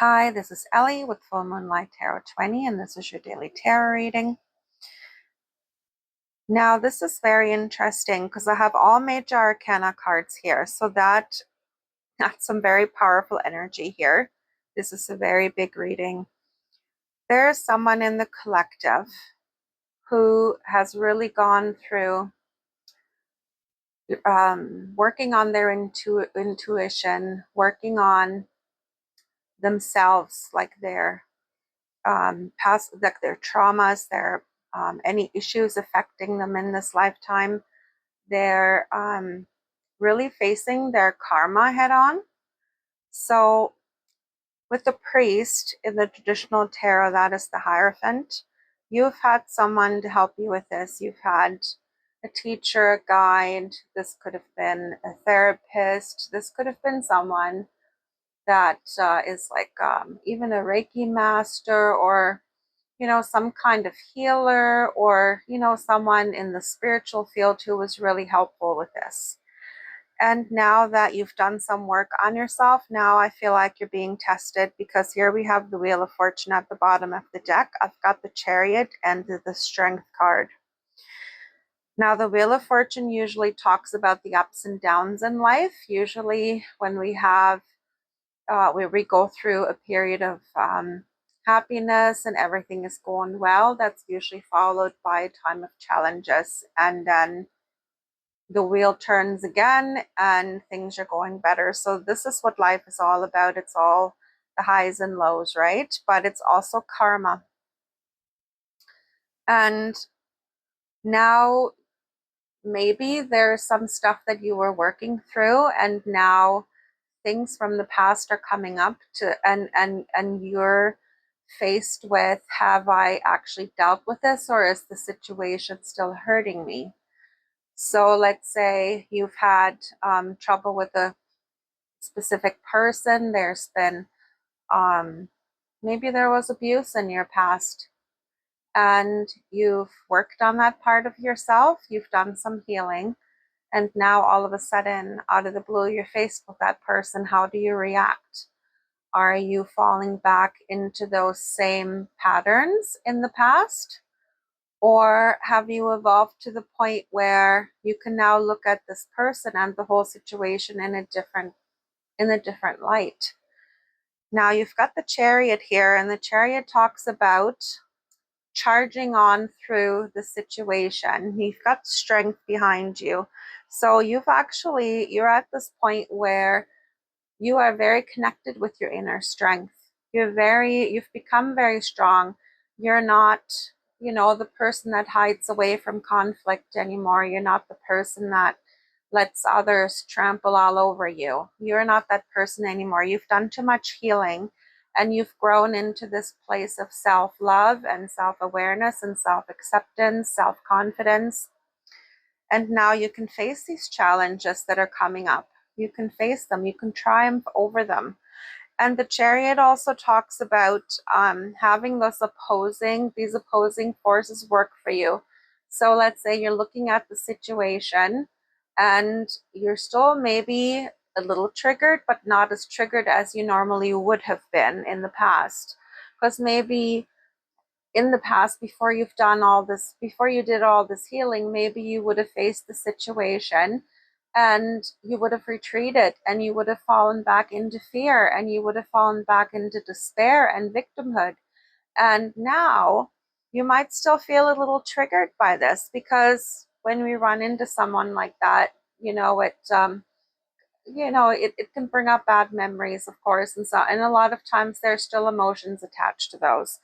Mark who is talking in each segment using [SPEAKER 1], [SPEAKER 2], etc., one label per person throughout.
[SPEAKER 1] Hi, this is Ellie with Full Moonlight Tarot 20, and this is your daily tarot reading. Now, this is very interesting because I have all major arcana cards here, so that's some very powerful energy here. This is a very big reading. There's someone in the collective who has really gone through working on their intuition, working on themselves, like their past, like their traumas, their any issues affecting them in this lifetime. They're really facing their karma head on. So with the priest in the traditional tarot, that is the Hierophant. You've had someone to help you with this. You've had a teacher, a guide. This could have been a therapist. This could have been someone that is like even a Reiki master, or some kind of healer, or someone in the spiritual field who was really helpful with this. And now that you've done some work on yourself, now I feel like you're being tested, because here we have the Wheel of Fortune at the bottom of the deck. I've got the Chariot and the Strength card. Now, the Wheel of Fortune usually talks about the ups and downs in life. Usually when we have where we go through a period of happiness and everything is going well, that's usually followed by a time of challenges, and then the wheel turns again and things are going better. So this is what life is all about. It's all the highs and lows, right? But it's also karma. And now maybe there's some stuff that you were working through, and now things from the past are coming up to and you're faced with, have I actually dealt with this, or is the situation still hurting me? So let's say you've had trouble with a specific person. There's been maybe there was abuse in your past, and you've worked on that part of yourself. You've done some healing, and now all of a sudden, out of the blue, you're faced with that person. How do you react? Are you falling back into those same patterns in the past? Or have you evolved to the point where you can now look at this person and the whole situation in a different light? Now you've got the Chariot here, and the Chariot talks about charging on through the situation. You've got strength behind you. So you're at this point where you are very connected with your inner strength. You've become very strong. You're not, the person that hides away from conflict anymore. You're not the person that lets others trample all over you. You're not that person anymore. You've done too much healing, and you've grown into this place of self-love and self-awareness and self-acceptance, self-confidence. And now you can face these challenges that are coming up. You can face them. You can triumph over them. And the Chariot also talks about having these opposing forces work for you. So let's say you're looking at the situation and you're still maybe a little triggered, but not as triggered as you normally would have been in the past. Because maybe in the past, before you did all this healing, maybe you would have faced the situation and you would have retreated, and you would have fallen back into fear, and you would have fallen back into despair and victimhood. And now you might still feel a little triggered by this, because when we run into someone like that, it can bring up bad memories, of course, and a lot of times there's still emotions attached to those.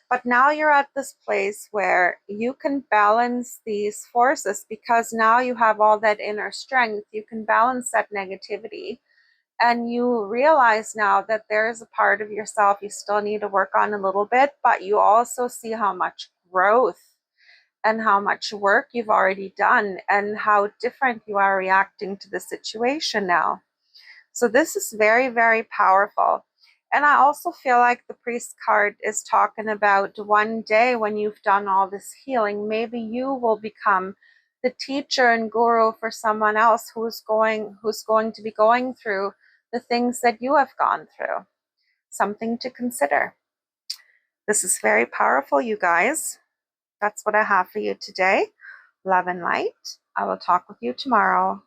[SPEAKER 1] But now you're at this place where you can balance these forces, because now you have all that inner strength. You can balance that negativity. And you realize now that there is a part of yourself you still need to work on a little bit, but you also see how much growth and how much work you've already done, and how different you are reacting to the situation now. So this is very, very powerful. And I also feel like the Priest card is talking about one day when you've done all this healing, maybe you will become the teacher and guru for someone else who's going to be going through the things that you have gone through. something to consider. This is very powerful, you guys. That's what I have for you today. Love and light. I will talk with you tomorrow.